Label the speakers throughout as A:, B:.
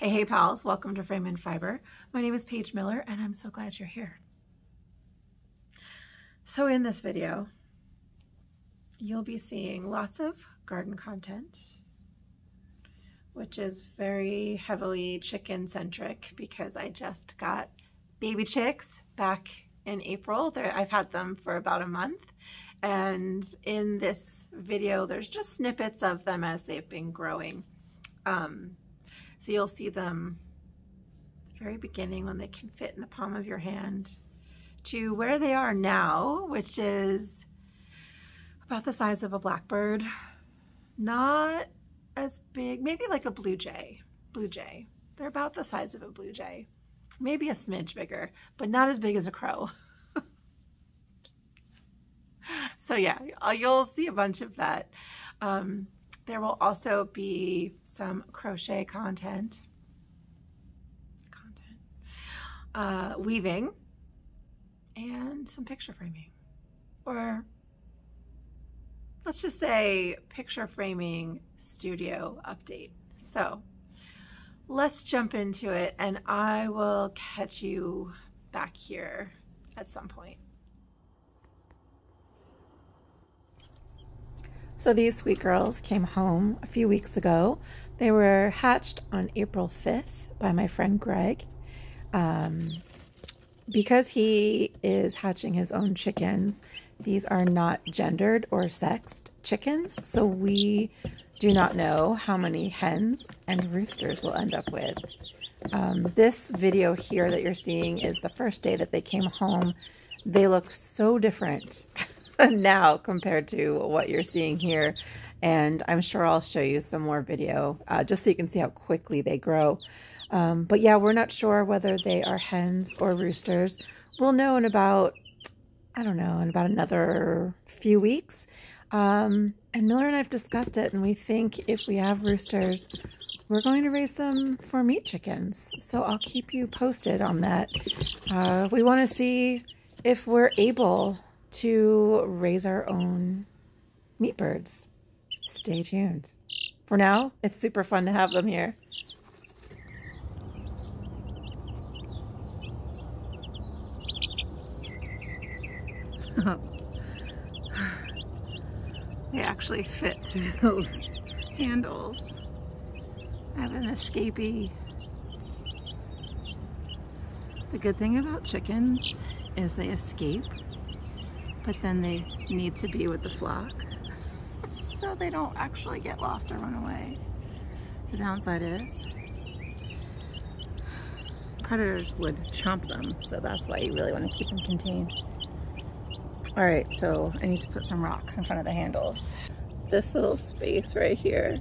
A: Hey pals, welcome to Frame and Fiber. My name is Paige Miller and I'm so glad you're here. So in this video, you'll be seeing lots of garden content, which is very heavily chicken centric because I just got baby chicks back in April. I've had them for about a month, and in this video, there's just snippets of them as they've been growing. So you'll see them at the very beginning when they can fit in the palm of your hand to where they are now, which is about the size of a blackbird. Not as big, maybe like a blue jay. They're about the size of a blue jay. Maybe a smidge bigger, but not as big as a crow. So yeah, you'll see a bunch of that. There will also be some crochet content, weaving, and some picture framing, or let's just say picture framing studio update. So let's jump into it, and I will catch you back here at some point. So these sweet girls came home a few weeks ago. They were hatched on April 5th by my friend Greg. Because he is hatching his own chickens, these are not gendered or sexed chickens, so we do not know how many hens and roosters we'll end up with. This video here that you're seeing is the first day that they came home. They look so different now compared to what you're seeing here, and I'm sure I'll show you some more video just so you can see how quickly they grow. But yeah, we're not sure whether they are hens or roosters. We'll know in about, I don't know, in about another few weeks. And Miller and I have discussed it, and we think if we have roosters, we're going to raise them for meat chickens. So I'll keep you posted on that. We want to see if we're able to raise our own meat birds. Stay tuned. For now, it's super fun to have them here. They actually fit through those handles. I have an escapee. The good thing about chickens is they escape, but then they need to be with the flock, so they don't actually get lost or run away. The downside is predators would chomp them, so that's why you really want to keep them contained. All right, so I need to put some rocks in front of the handles. This little space right here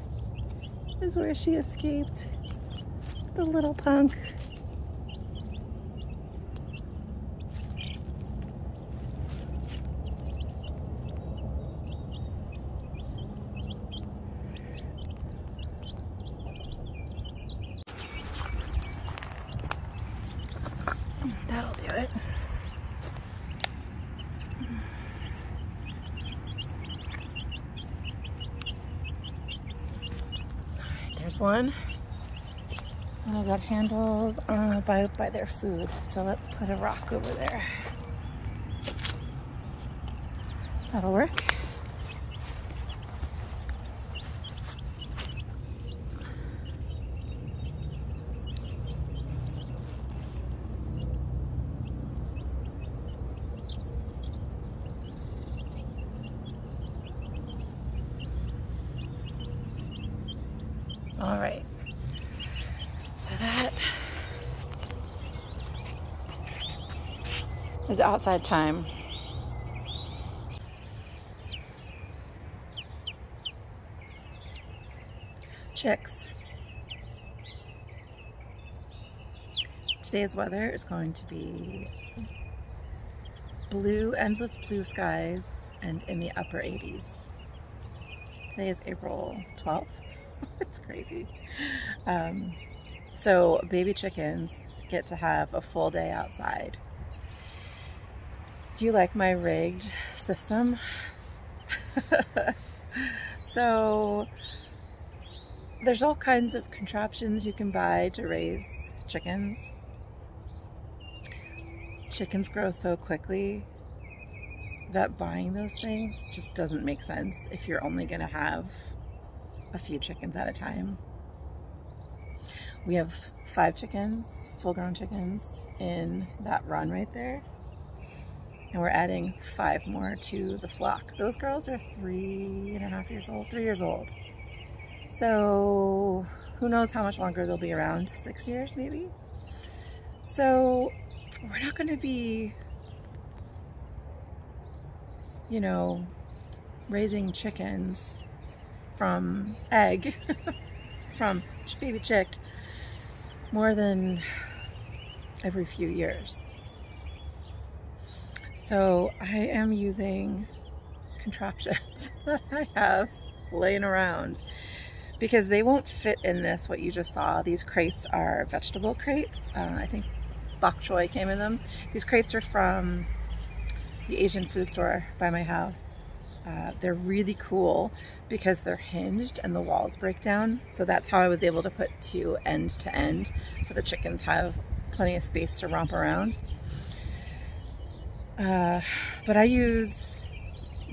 A: is where she escaped, the little punk. That'll do it. There's one. And I got handles by their food. So let's put a rock over there. That'll work. All right, so that is outside time. Chicks. Today's weather is going to be blue, endless blue skies, and in the upper 80s. Today is April 12th. It's crazy. So baby chickens get to have a full day outside. Do you like my rigged system? So there's all kinds of contraptions you can buy to raise chickens. Chickens grow so quickly that buying those things just doesn't make sense if you're only going to have a few chickens at a time. We have 5 chickens, full-grown chickens, in that run right there. And we're adding 5 more to the flock. Those girls are 3.5 years old, 3 years old. So who knows how much longer they'll be around, 6 years maybe? So we're not going to be, you know, raising chickens from egg, from baby chick, more than every few years. So I am using contraptions that I have laying around because they won't fit in this, what you just saw. These crates are vegetable crates. I think bok choy came in them. These crates are from the Asian food store by my house. They're really cool because they're hinged and the walls break down. So that's how I was able to put 2 end to end so the chickens have plenty of space to romp around. But I use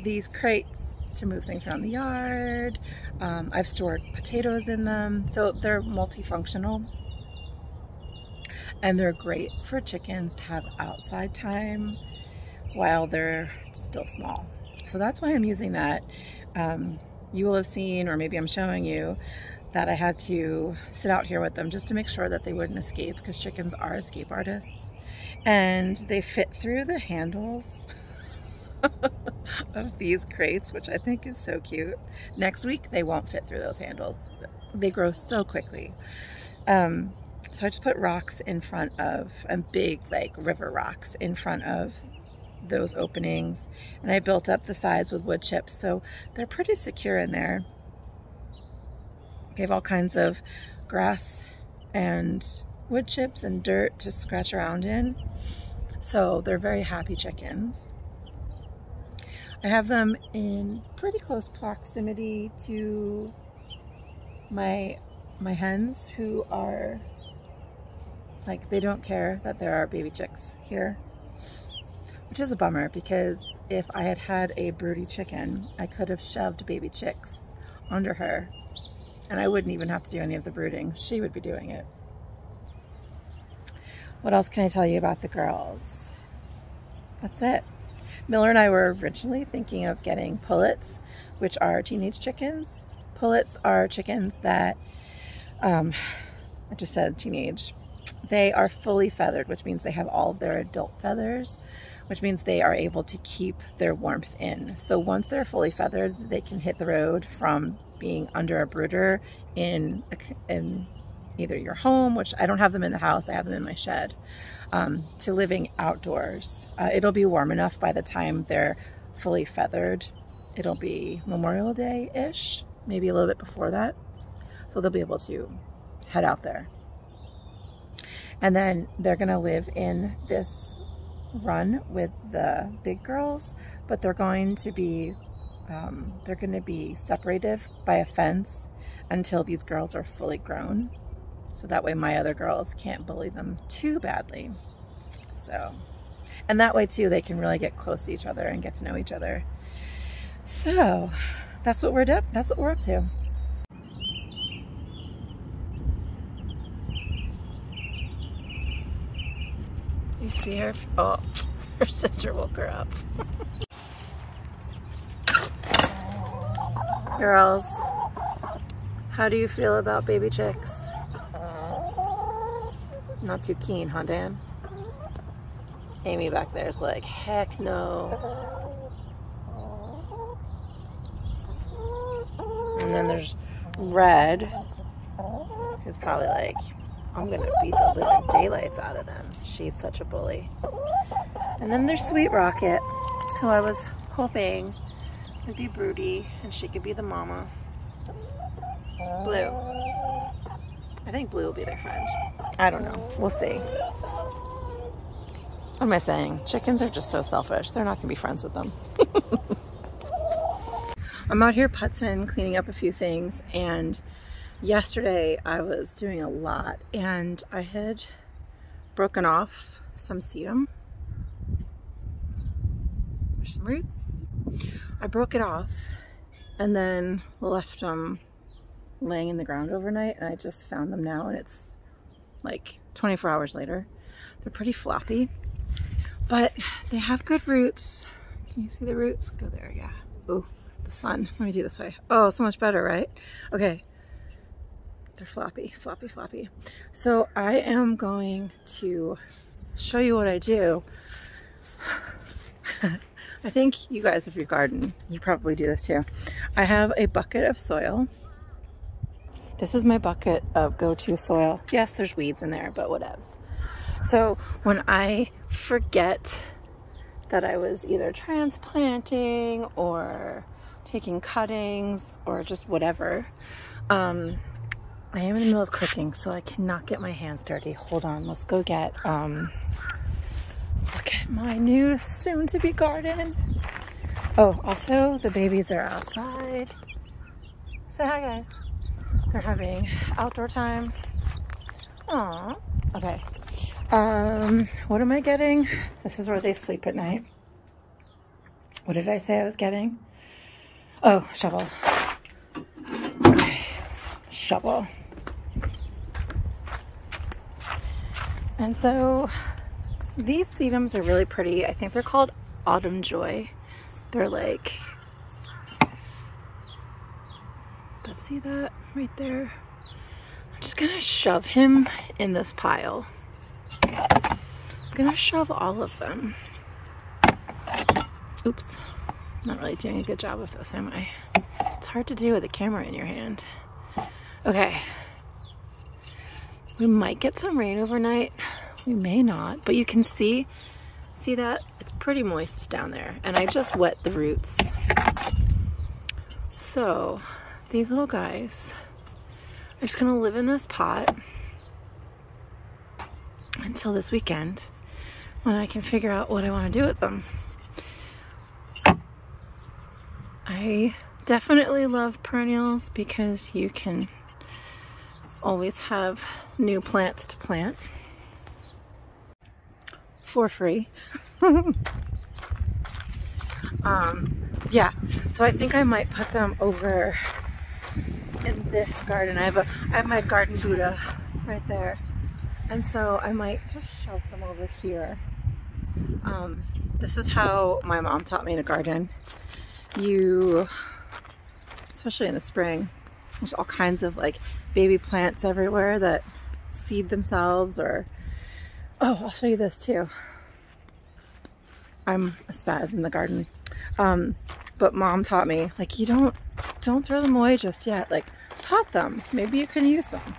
A: these crates to move things around the yard. I've stored potatoes in them, so they're multifunctional. And they're great for chickens to have outside time while they're still small. So that's why I'm using that. You will have seen, or maybe I'm showing you, that I had to sit out here with them just to make sure that they wouldn't escape, because chickens are escape artists. And they fit through the handles of these crates, which I think is so cute. Next week, they won't fit through those handles. They grow so quickly. So I just put rocks in front of, and big like river rocks in front of those openings. And I built up the sides with wood chips, so they're pretty secure in there. They have all kinds of grass and wood chips and dirt to scratch around in. So they're very happy chickens. I have them in pretty close proximity to my hens, who are like, they don't care that there are baby chicks here, which is a bummer, because if I had had a broody chicken, I could have shoved baby chicks under her and I wouldn't even have to do any of the brooding. She would be doing it. What else can I tell you about the girls? That's it. Miller and I were originally thinking of getting pullets, which are teenage chickens. Pullets are chickens that, I just said teenage. They are fully feathered, which means they have all of their adult feathers, which means they are able to keep their warmth in. So once they're fully feathered, they can hit the road from being under a brooder in either your home, which I don't have them in the house, I have them in my shed, to living outdoors. It'll be warm enough by the time they're fully feathered. It'll be Memorial Day-ish, maybe a little bit before that. So they'll be able to head out there. And then they're gonna live in this run with the big girls, but they're going to be separated by a fence until these girls are fully grown. So that way my other girls can't bully them too badly. So, and that way too, they can really get close to each other and get to know each other. So that's what we're up to. You see her? Oh, her sister woke her up. Girls, how do you feel about baby chicks? Not too keen, huh, Dan? Amy back there is like, heck no. And then there's Red, who's probably like, I'm gonna beat the living daylights out of them. She's such a bully. And then there's Sweet Rocket, who I was hoping would be broody and she could be the mama. Blue. I think Blue will be their friend. I don't know. We'll see. What am I saying? Chickens are just so selfish. They're not gonna be friends with them. I'm out here putzing, cleaning up a few things, and
B: Yesterday I was doing a lot and I had broken off some sedum. There's some roots. I broke it off and then left them laying in the ground overnight, and I just found them now, and it's like 24 hours later. They're pretty floppy, but they have good roots. Can you see the roots? Go there, yeah. Ooh, the sun. Let me do this way. Oh, so much better, right? Okay. They're floppy, floppy, floppy. So I am going to show you what I do. I think you guys, if you garden, you probably do this too. I have a bucket of soil. This is my bucket of go-to soil. Yes, there's weeds in there, but whatevs. So when I forget that I was either transplanting or taking cuttings or just whatever, I am in the middle of cooking, so I cannot get my hands dirty. Hold on, let's go get, look at my new soon-to-be garden. Oh, also, the babies are outside. Say hi, guys. They're having outdoor time. Aww. Okay. What am I getting? This is where they sleep at night. What did I say I was getting? Oh, shovel. Okay. Shovel. And so these sedums are really pretty. I think they're called Autumn Joy. They're like, but see that right there? I'm just gonna shove him in this pile. I'm gonna shove all of them. Oops, not really doing a good job of this, am I? It's hard to do with a camera in your hand. Okay. We might get some rain overnight. We may not, but you can see that? It's pretty moist down there, and I just wet the roots. So these little guys are just gonna live in this pot until this weekend when I can figure out what I want to do with them. I definitely love perennials because you can always have new plants to plant for free. Yeah, so I think I might put them over in this garden. I have my garden Buddha right there, and so I might just shove them over here. This is how my mom taught me to garden. You, especially in the spring, there's all kinds of like baby plants everywhere that seed themselves, or, oh, I'll show you this too. I'm a spaz in the garden. But mom taught me, like, you don't throw them away just yet. Like, pot them. Maybe you can use them.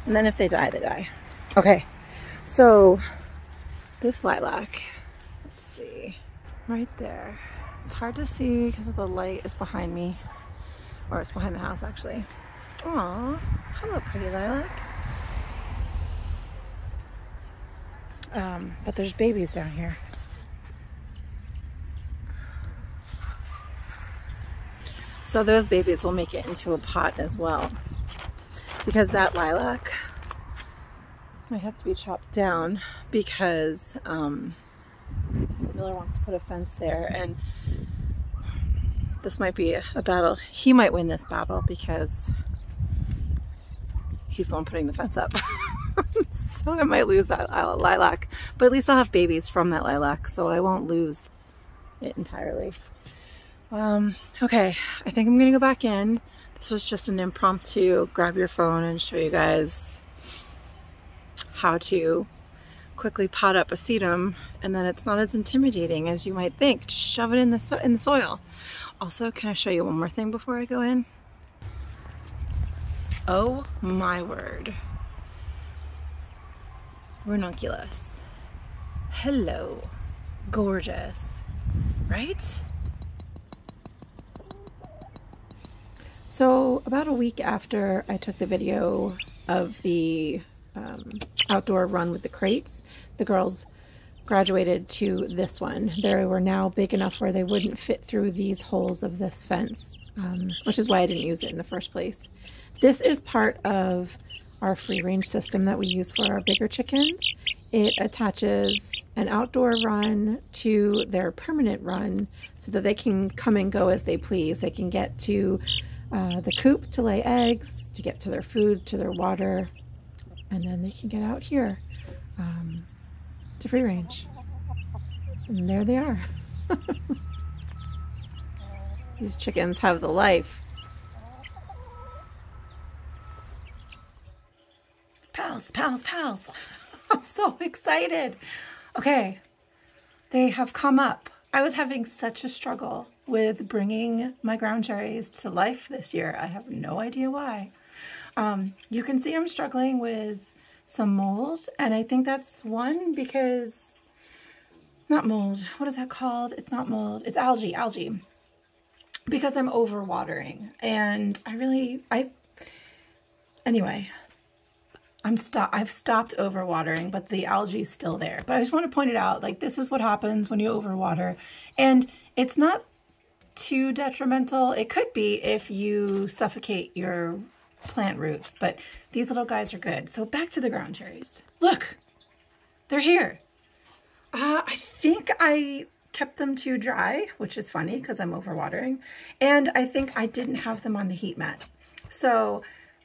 B: And then if they die, they die. Okay, so this lilac, let's see, right there. It's hard to see because the light is behind me, or it's behind the house actually. Aw, hello pretty lilac. But there's babies down here. So those babies will make it into a pot as well, because that lilac might have to be chopped down because Miller wants to put a fence there, and this might be a battle. He might win this battle because he's the one putting the fence up. So I might lose that lilac, but at least I'll have babies from that lilac, so I won't lose it entirely. Okay, I think I'm gonna go back in. This was just an impromptu grab your phone and show you guys how to quickly pot up a sedum, and then it's not as intimidating as you might think. Just shove it in the soil. Also, can I show you one more thing before I go in? Oh my word. Ranunculus. Hello. Gorgeous. Right? So about a week after I took the video of the outdoor run with the crates, the girls graduated to this one. They were now big enough where they wouldn't fit through these holes of this fence, which is why I didn't use it in the first place.
A: This is part of our free range system that we use for our bigger chickens. It attaches an outdoor run to their permanent run so that they can come and go as they please. They can get to the coop to lay eggs, to get to their food, to their water, and then they can get out here to free range. And there they are. These chickens have the life. Pals, pals, pals. I'm so excited. Okay, they have come up. I was having such a struggle with bringing my ground cherries to life this year. I have no idea why. You can see I'm struggling with some mold, and I think that's one because, not mold, what is that called? It's not mold, it's algae. Because I'm overwatering, and anyway, I've stopped overwatering, but the algae's still there. But I just want to point it out, like, this is what happens when you overwater, and it's not too detrimental. It could be if you suffocate your plant roots, but these little guys are good. So back to the ground cherries. Look, they're here. I think I kept them too dry, which is funny because I'm overwatering, and I think I didn't have them on the heat mat. So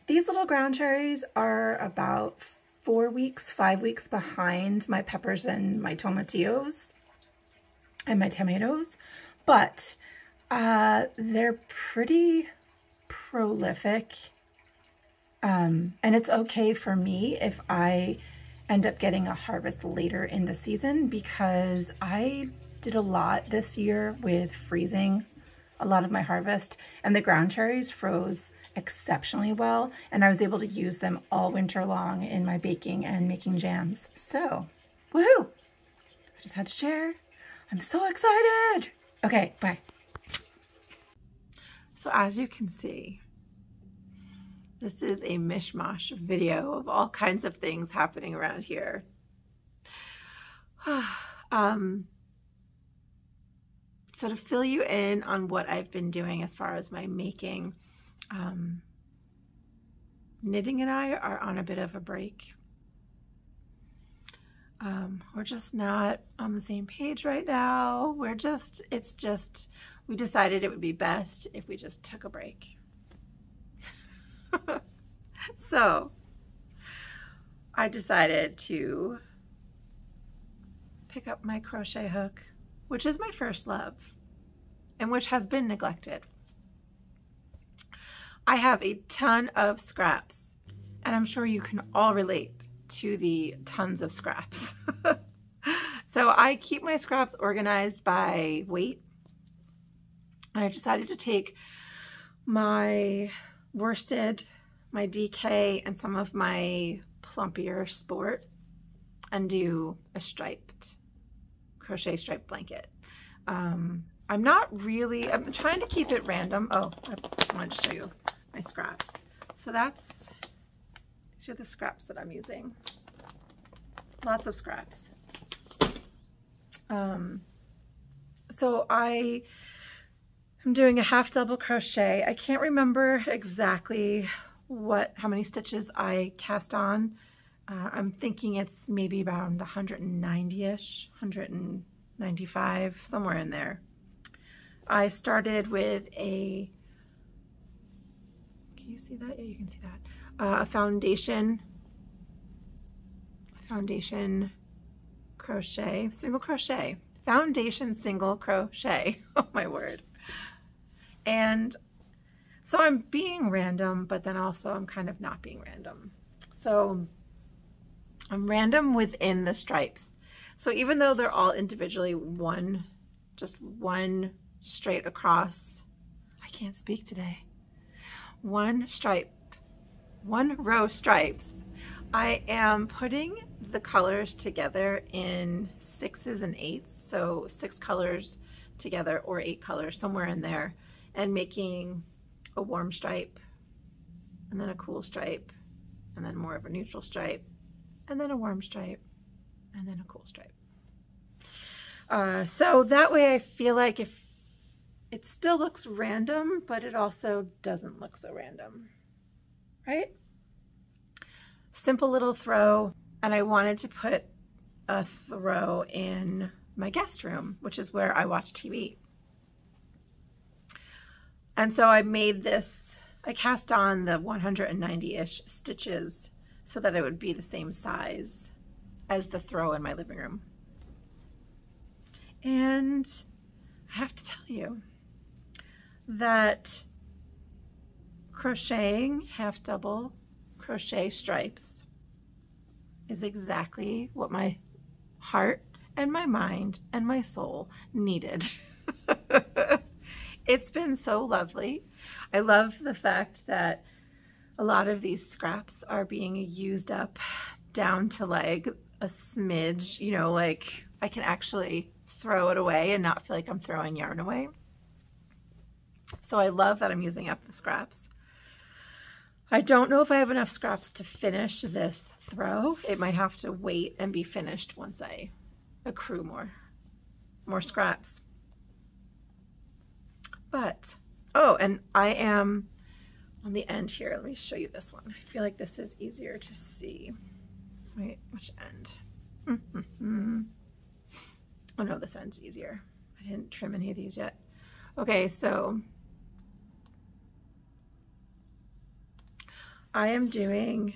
A: these little ground cherries are about 5 weeks behind my peppers and my tomatillos and my tomatoes, but they're pretty prolific, and it's okay for me if I end up getting a harvest later in the season, because I did a lot this year with freezing a lot of my harvest, and the ground cherries froze exceptionally well, and I was able to use them all winter long in my baking and making jams. So, woohoo! I just had to share. I'm so excited. Okay, bye. So as you can see, this is a mishmash video of all kinds of things happening around here. So to fill you in on what I've been doing as far as my making, Knitting and I are on a bit of a break. We're just not on the same page right now. We decided it would be best if we just took a break. So I decided to pick up my crochet hook, which is my first love and which has been neglected. I have a ton of scraps, and I'm sure you can all relate to the tons of scraps. So I keep my scraps organized by weight. And I decided to take my worsted, my DK, and some of my plumpier sport and do a crochet striped blanket. I'm trying to keep it random. Oh, I wanted to show you my scraps. So these are the scraps that I'm using. Lots of scraps. So I am doing a half double crochet. I can't remember exactly how many stitches I cast on. I'm thinking it's maybe around 190-ish, 195, somewhere in there. I started with can you see that? Yeah, you can see that. A foundation crochet, single crochet, foundation single crochet. Oh my word. And so I'm being random, but then also I'm kind of not being random. So I'm random within the stripes. So even though they're all individually just one straight across, I can't speak today, one row stripes, I am putting the colors together in 6s and 8s, so 6 colors together or 8 colors, somewhere in there, and making a warm stripe, and then a cool stripe, and then more of a neutral stripe, and then a warm stripe, and then a cool stripe. So that way I feel like if it still looks random, but it also doesn't look so random.
B: right? Simple little throw. And I wanted to put a throw in my guest room, which is where I watch TV. And so I made this, I cast on the 190-ish stitches so that it would be the same size as the throw in my living room. And I have to tell you that crocheting half double crochet stripes is exactly what my heart and my mind and my soul needed. It's been so lovely. I love the fact that a lot of these scraps are being used up down to like a smidge, you know, like I can actually throw it away and not feel like I'm throwing yarn away. So I love that I'm using up the scraps. I don't know if I have enough scraps to finish this throw. It might have to wait and be finished once I accrue more scraps. But, oh, and I am on the end here. Let me show you this one. I feel like this is easier to see. Wait, which end? Oh no, this end's easier. I didn't trim any of these yet. Okay, so I am doing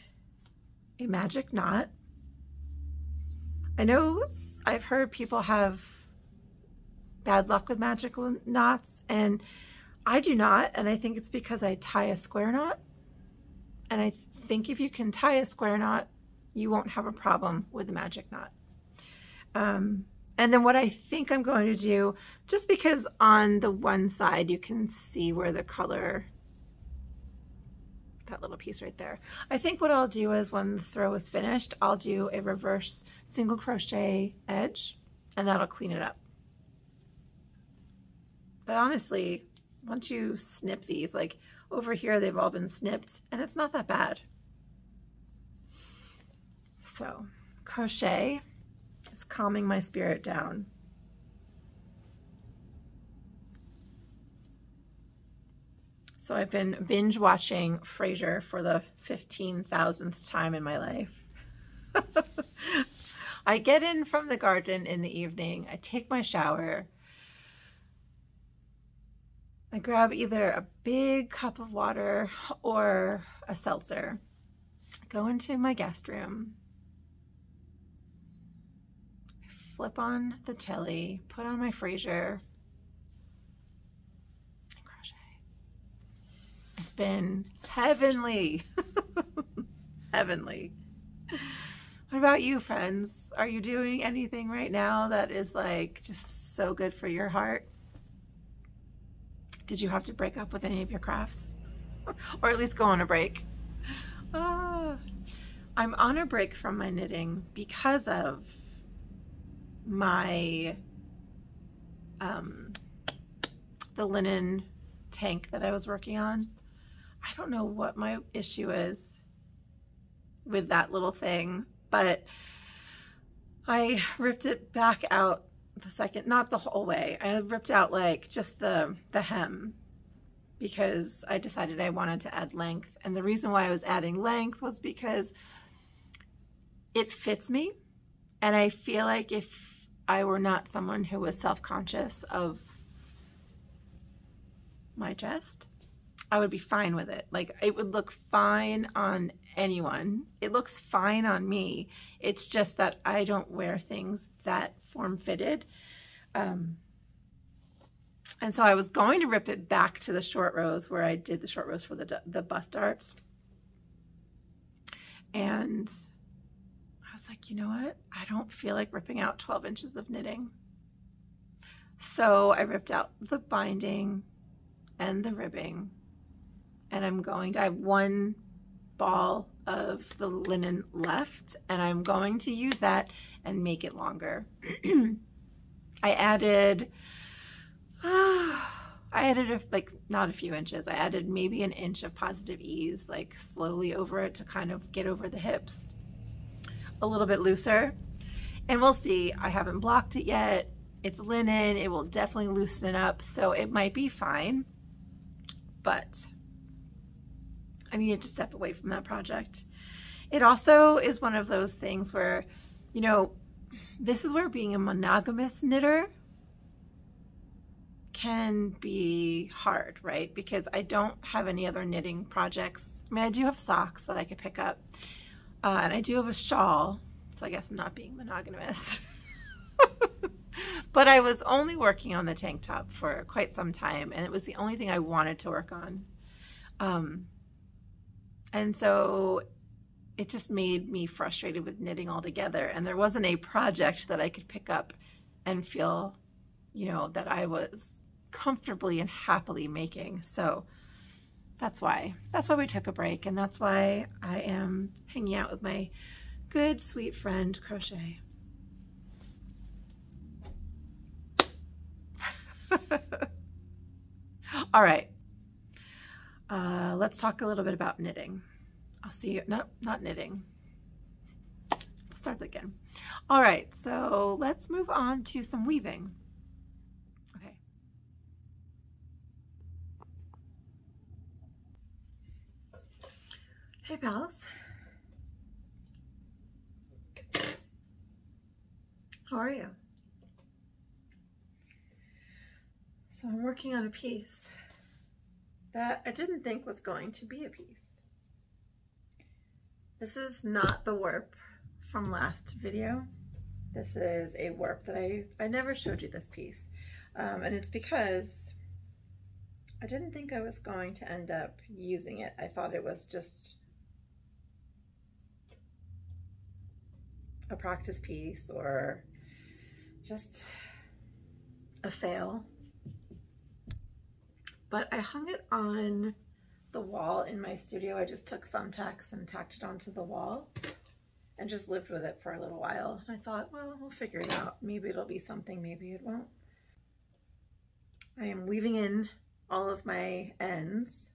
B: a magic knot. I know I've heard people have bad luck with magical knots, and I do not, and I think it's because I tie a square knot, and I think if you can tie a square knot, you won't have a problem with the magic knot. And then what I think I'm going to do, just because on the one side you can see where the color, that little piece right there, I think what I'll do is when the throw is finished, I'll do a reverse single crochet edge, and that'll clean it up. But honestly, once you snip these, like over here, they've all been snipped and it's not that bad. So crochet is calming my spirit down. So I've been binge watching Frasier for the 15,000th time in my life. I get in from the garden in the evening, I take my shower, I grab either a big cup of water or a seltzer, go into my guest room, flip on the telly, put on my Frasier, and crochet. It's been heavenly. Heavenly. What about you, friends? Are you doing anything right now that is like just so good for your heart? Did you have to break up with any of your crafts? Or at least go on a break? I'm on a break from my knitting because of my the linen tank that I was working on. I don't know what my issue is with that little thing, but I ripped it back out the second, not the whole way. I ripped out like just the hem because I decided I wanted to add length. And the reason why I was adding length was because it fits me. And I feel like if I were not someone who was self-conscious of my chest, I would be fine with it. Like it would look fine on anyone. It looks fine on me. It's just that I don't wear things that form-fitted. And so I was going to rip it back to the short rows where I did the short rows for the bust darts. And I was like, you know what? I don't feel like ripping out 12 inches of knitting. So I ripped out the binding and the ribbing. And I'm going to, I have one ball of the linen left, and I'm going to use that and make it longer. I added like not a few inches. I added maybe an inch of positive ease, like slowly over it to kind of get over the hips a little bit looser. And we'll see. I haven't blocked it yet. It's linen. It will definitely loosen it up, so it might be fine. But
A: I needed to step away from that project. It also is one of those things where, you know, this is where being a monogamous knitter can be hard, right? Because I don't have any other knitting projects. I mean, I do have socks that I could pick up, and I do have a shawl, so I guess I'm not being monogamous. But I was only working on the tank top for quite some time, and it was the only thing I wanted to work on. And so it just made me frustrated with knitting altogether, and there wasn't a project that I could pick up and feel, you know, that I was comfortably and happily making. So that's why we took a break, and that's why I am hanging out with my good sweet friend Crochet. All right, let's talk a little bit about knitting. I'll see you, not knitting. Start again. All right, so let's move on to some weaving. Okay. Hey pals. How are you? So I'm working on a piece that I didn't think was going to be a piece. This is not the warp from last video. This is a warp that I never showed you this piece. And it's because I didn't think I was going to end up using it. I thought it was just a practice piece or just a fail. But I hung it on the wall in my studio. I just took thumbtacks and tacked it onto the wall and just lived with it for a little while. I thought, well, we'll figure it out. Maybe it'll be something, maybe it won't. I am weaving in all of my ends,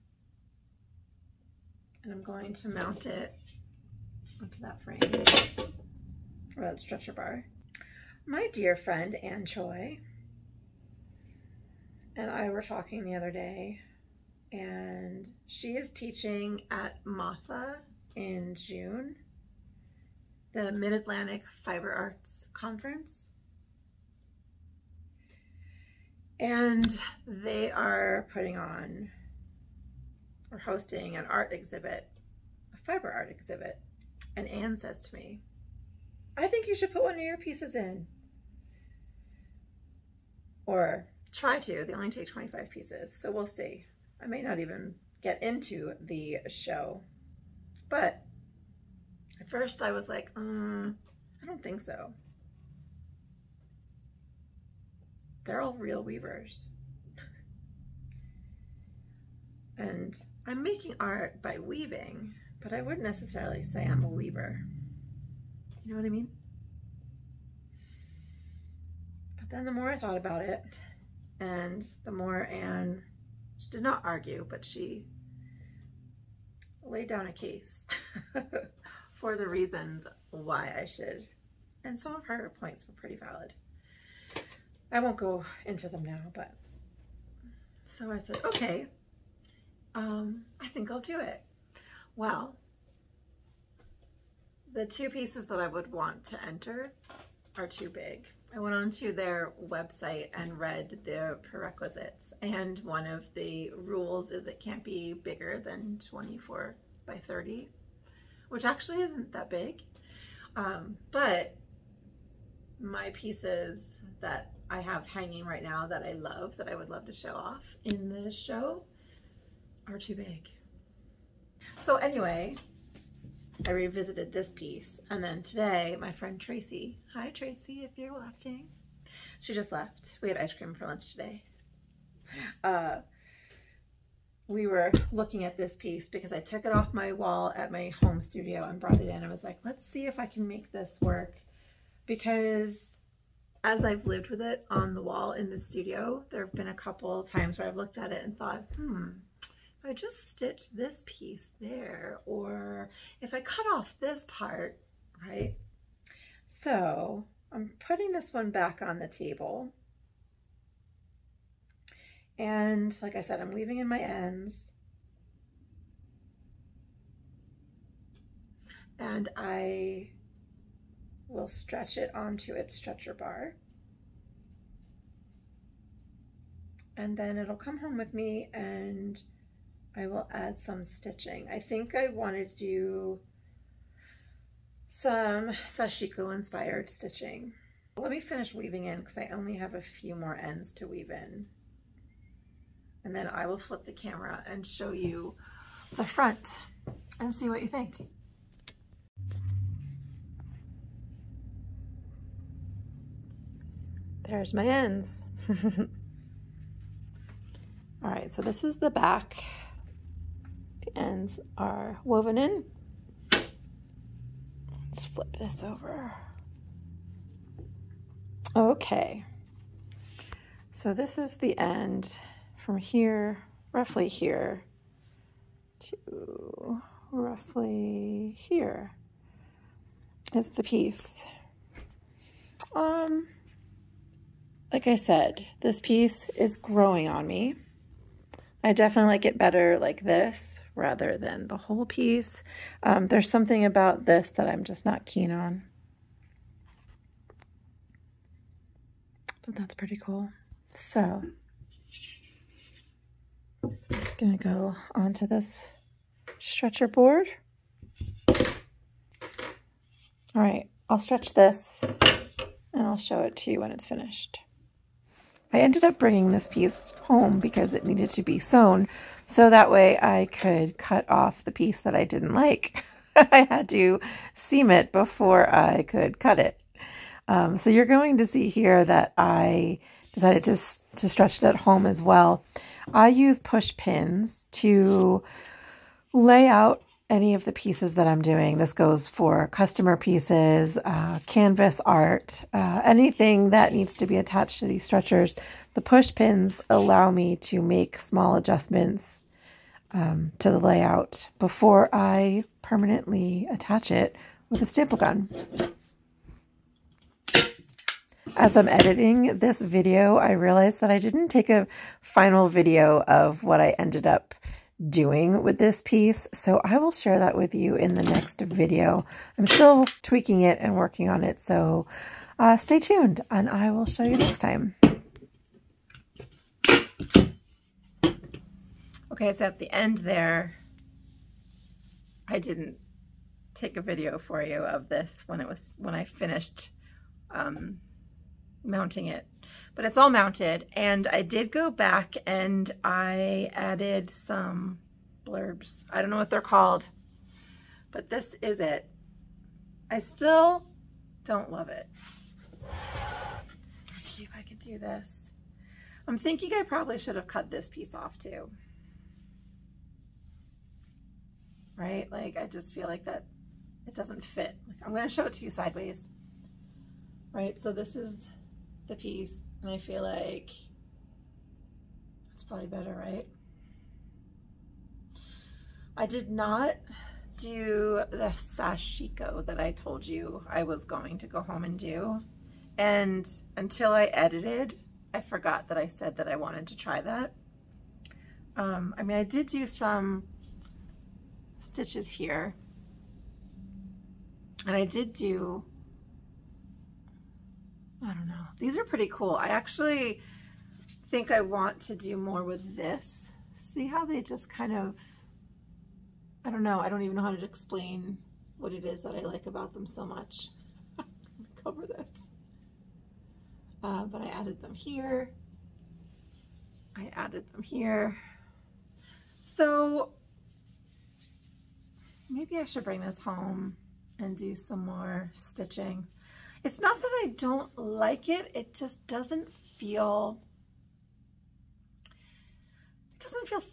A: and I'm going to mount it onto that frame, or that stretcher bar. My dear friend Ann Choi and I were talking the other day, and she is teaching at MAFA in June, the Mid-Atlantic Fiber Arts Conference. And they are putting on or hosting an art exhibit, a fiber art exhibit. And Anne says to me, I think you should put one of your pieces in. Or try to. They only take 25 pieces, so we'll see. I may not even get into the show. But at first I was like, I don't think so. They're all real weavers. And I'm making art by weaving, but I wouldn't necessarily say I'm a weaver. You know what I mean? But then the more I thought about it, and the more Anne, she did not argue, but she laid down a case for the reasons why I should. And some of her points were pretty valid. I won't go into them now, but so I said, okay, I think I'll do it. Well, the two pieces that I would want to enter are too big. I went onto their website and read the prerequisites, and one of the rules is it can't be bigger than 24 by 30, which actually isn't that big. But my pieces that I have hanging right now that I love, that I would love to show off in the show, are too big. So anyway, I revisited this piece, and then today my friend Tracy, hi Tracy if you're watching, she just left. We had ice cream for lunch today. We were looking at this piece because I took it off my wall at my home studio and brought it in. I was like, let's see if I can make this work, because as I've lived with it on the wall in the studio, there have been a couple times where I've looked at it and thought, if I just stitch this piece there, or if I cut off this part, right? So I'm putting this one back on the table. And like I said, I'm weaving in my ends. and I will stretch it onto its stretcher bar. And then it'll come home with me and I will add some stitching. I think I wanted to do some sashiko inspired stitching. Let me finish weaving in because I only have a few more ends to weave in. And then I will flip the camera and show you the front and see what you think. There's my ends. All right, so this is the back. The ends are woven in. Let's flip this over. Okay, so this is the end from here, roughly here, to roughly here is the piece. Like I said, this piece is growing on me. I definitely like it better like this rather than the whole piece. There's something about this that I'm just not keen on. But that's pretty cool. So, I'm just gonna go onto this stretcher board. All right, I'll stretch this and I'll show it to you when it's finished. I ended up bringing this piece home because it needed to be sewn, so that way I could cut off the piece that I didn't like. I had to seam it before I could cut it. So you're going to see here that I decided to stretch it at home as well. I use push pins to lay out any of the pieces that I'm doing. This goes for customer pieces, canvas art, anything that needs to be attached to these stretchers. The push pins allow me to make small adjustments to the layout before I permanently attach it with a staple gun. As I'm editing this video, I realized that I didn't take a final video of what I ended up doing with this piece, so I will share that with you in the next video. I'm still tweaking it and working on it, so stay tuned and I will show you next time. Okay, so at the end there, I didn't take a video for you of this when I finished mounting it, but it's all mounted, and I did go back and I added some blurbs. I don't know what they're called, but this is it. I still don't love it. Let's see if I could do this. I'm thinking I probably should have cut this piece off too. Right? Like, I just feel like that it doesn't fit. I'm going to show it to you sideways. Right? So this is the piece, and I feel like it's probably better, right? I did not do the sashiko that I told you I was going to go home and do, and until I edited, I forgot that I said that I wanted to try that. I mean, I did do some stitches here, and I did do, I don't know, these are pretty cool. I actually think I want to do more with this. See how they just kind of, I don't know, I don't even know how to explain what it is that I like about them so much. Let me cover this. But I added them here. I added them here. So maybe I should bring this home and do some more stitching. It's not that I don't like it, it just doesn't feel,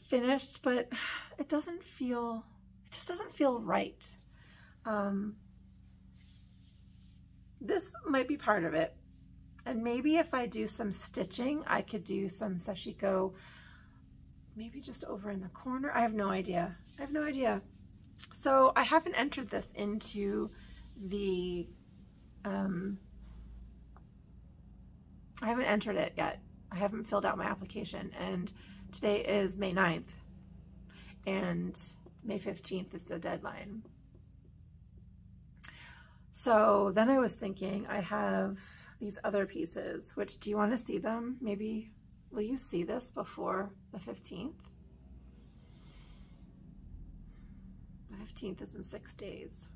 A: finished, but it just doesn't feel right. This might be part of it. And maybe if I do some stitching, I could do some sashiko, maybe just over in the corner. I have no idea. I have no idea. So I haven't entered this into the, I haven't entered it yet. I haven't filled out my application, and today is May 9th and May 15th is the deadline. So then I was thinking, I have these other pieces, which, do you want to see them? Maybe, will you see this before the 15th? The 15th is in 6 days.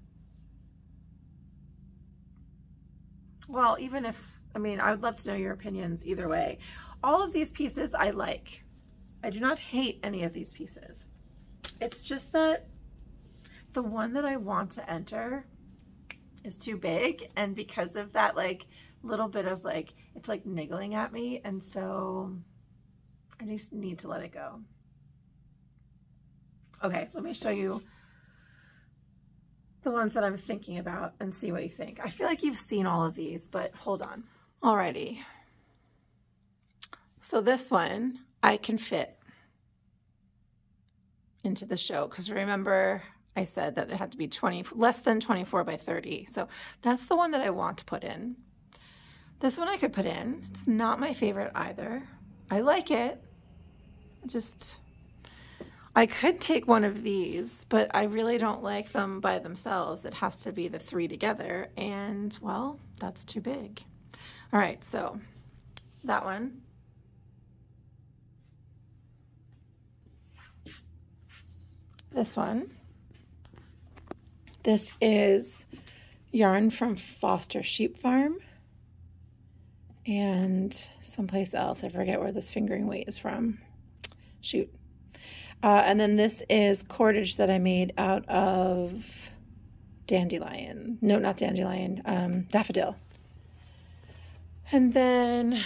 A: Well, even if, I mean, I would love to know your opinions either way. All of these pieces I like. I do not hate any of these pieces. It's just that the one that I want to enter is too big, and because of that, like, little bit of like, it's like niggling at me, and so I just need to let it go. Okay, let me show you the ones that I'm thinking about and see what you think. I feel like you've seen all of these, but hold on. Alrighty. So this one I can fit into the show, because remember I said that it had to be less than 24 by 30. So that's the one that I want to put in. This one I could put in. It's not my favorite either. I like it. I could take one of these, but I really don't like them by themselves. It has to be the three together, and well, that's too big. All right, so that one. This one. This is yarn from Foster Sheep Farm and someplace else. I forget where this fingering weight is from. Shoot. And then this is cordage that I made out of dandelion. No, not dandelion, daffodil. And then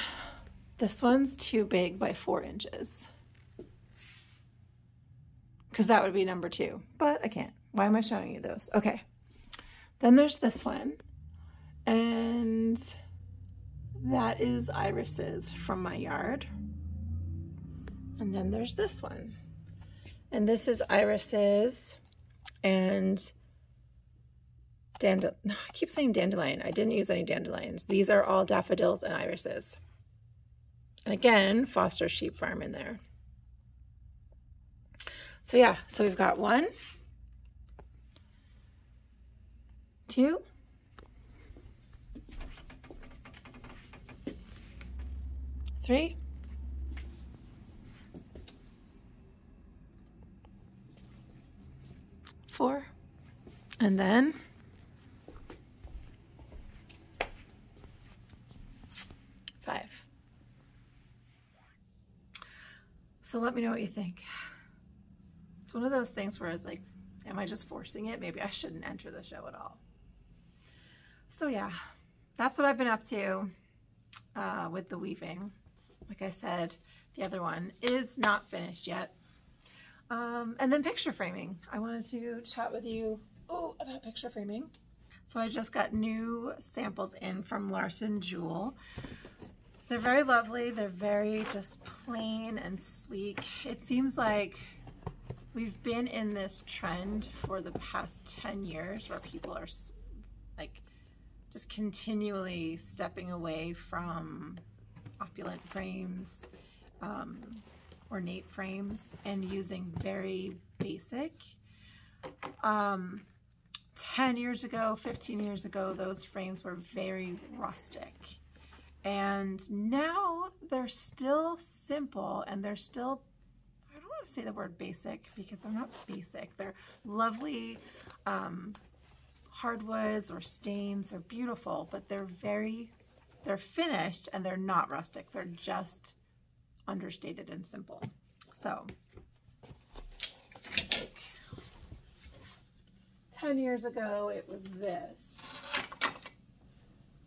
A: this one's too big by 4 inches. Because that would be number 2, but I can't. Why am I showing you those? Okay. Then there's this one, and that is irises from my yard. And then there's this one, and this is irises and I keep saying dandelion. I didn't use any dandelions. These are all daffodils and irises. And again, Foster Sheep Farm in there. So yeah, so we've got 1, 2, 3, 4, and then 5. So let me know what you think. It's one of those things where I was like, am I just forcing it? Maybe I shouldn't enter the show at all. So yeah, that's what I've been up to with the weaving. Like I said, the other one is not finished yet. And then picture framing. I wanted to chat with you about picture framing. So I just got new samples in from Larson Jewel. They're very lovely. They're very just plain and sleek. It seems like we've been in this trend for the past 10 years where people are like just continually stepping away from opulent frames, ornate frames, and using very basic. 10 years ago, 15 years ago, those frames were very rustic. And now they're still simple, and they're still, I don't want to say the word basic because they're not basic. They're lovely hardwoods or stains. They're beautiful, but they're finished and they're not rustic. They're just understated and simple. So, like 10 years ago, it was this.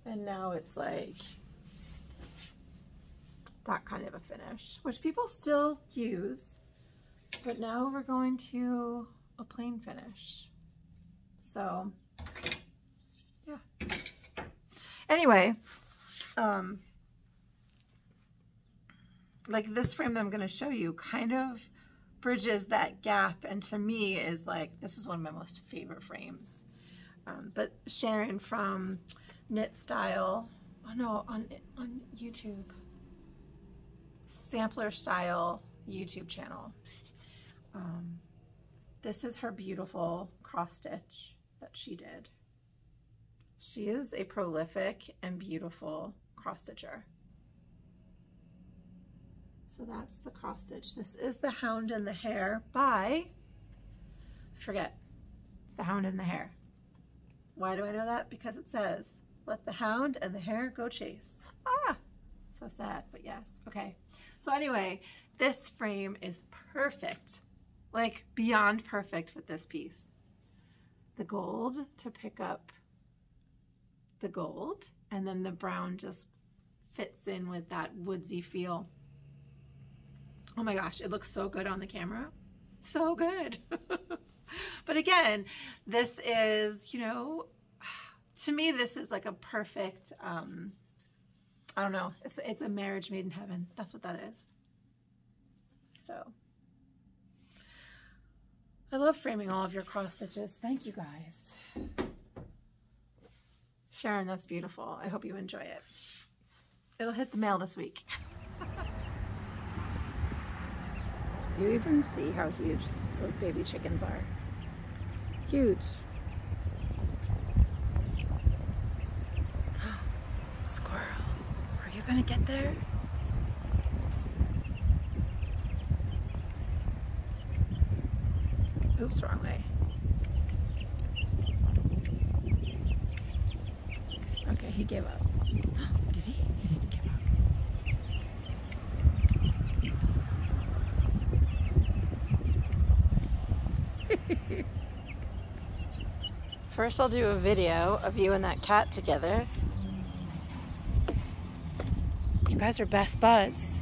A: And now it's like that kind of a finish, which people still use, but now we're going to a plain finish. So yeah. Anyway, like this frame that I'm going to show you kind of bridges that gap, and to me is like, this is one of my most favorite frames. But Sharon from Knit Style, oh no, on YouTube, Sampler Style YouTube channel. This is her beautiful cross stitch that she did. She is a prolific and beautiful cross stitcher. So that's the cross stitch. This is The Hound and the Hare by, I forget, it's The Hound and the Hare. Why do I know that? Because it says, let the hound and the hare go chase. Ah, so sad, but yes. Okay. So anyway, this frame is perfect, like beyond perfect with this piece. The gold to pick up the gold, and then the brown just fits in with that woodsy feel. Oh my gosh, it looks so good on the camera. So good. But again, this is, you know, to me, this is like a perfect, I don't know, it's a marriage made in heaven. That's what that is. So I love framing all of your cross stitches. Thank you guys. Sharon, that's beautiful. I hope you enjoy it. It'll hit the mail this week.
B: Do you even see how huge those baby chickens are? Huge. Squirrel, are you gonna get there? Oops, wrong way. Okay, he gave up. Did he? He didn't give up. First, I'll do a video of you and that cat together. You guys are best buds.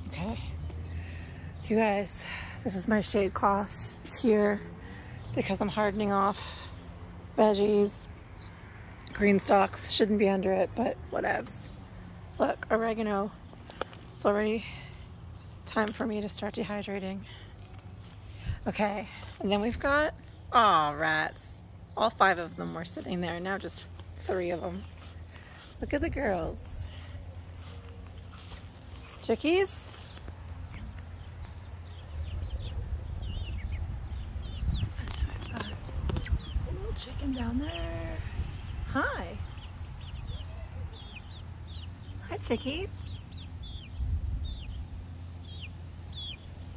B: Okay. You guys, this is my shade cloth. It's here because I'm hardening off veggies. Green stalks shouldn't be under it, but whatevs. Look, oregano. It's already time for me to start dehydrating. Okay, and then we've got, aw, rats. All 5 of them were sitting there, now just 3 of them. Look at the girls. Chickies? I've got a little chicken down there. Hi. Hi, chickies.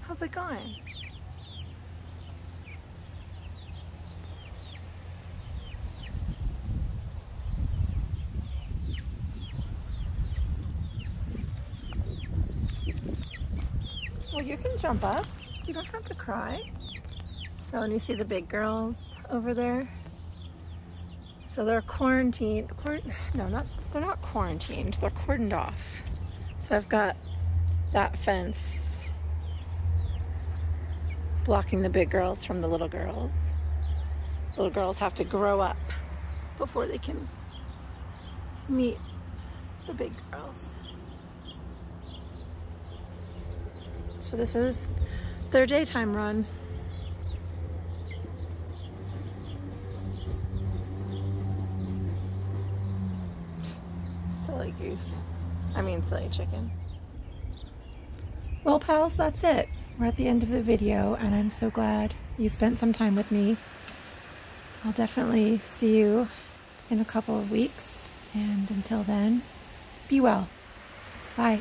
B: How's it going? Well, you can jump up. You don't have to cry. So, and you see the big girls over there? So they're quarantined. No, they're not quarantined. They're cordoned off. So I've got that fence blocking the big girls from the little girls. Little girls have to grow up before they can meet the big girls. So this is their daytime run. Silly goose. I mean silly chicken. Well, pals, that's it. We're at the end of the video, and I'm so glad you spent some time with me. I'll definitely see you in a couple of weeks, and until then, be well. Bye.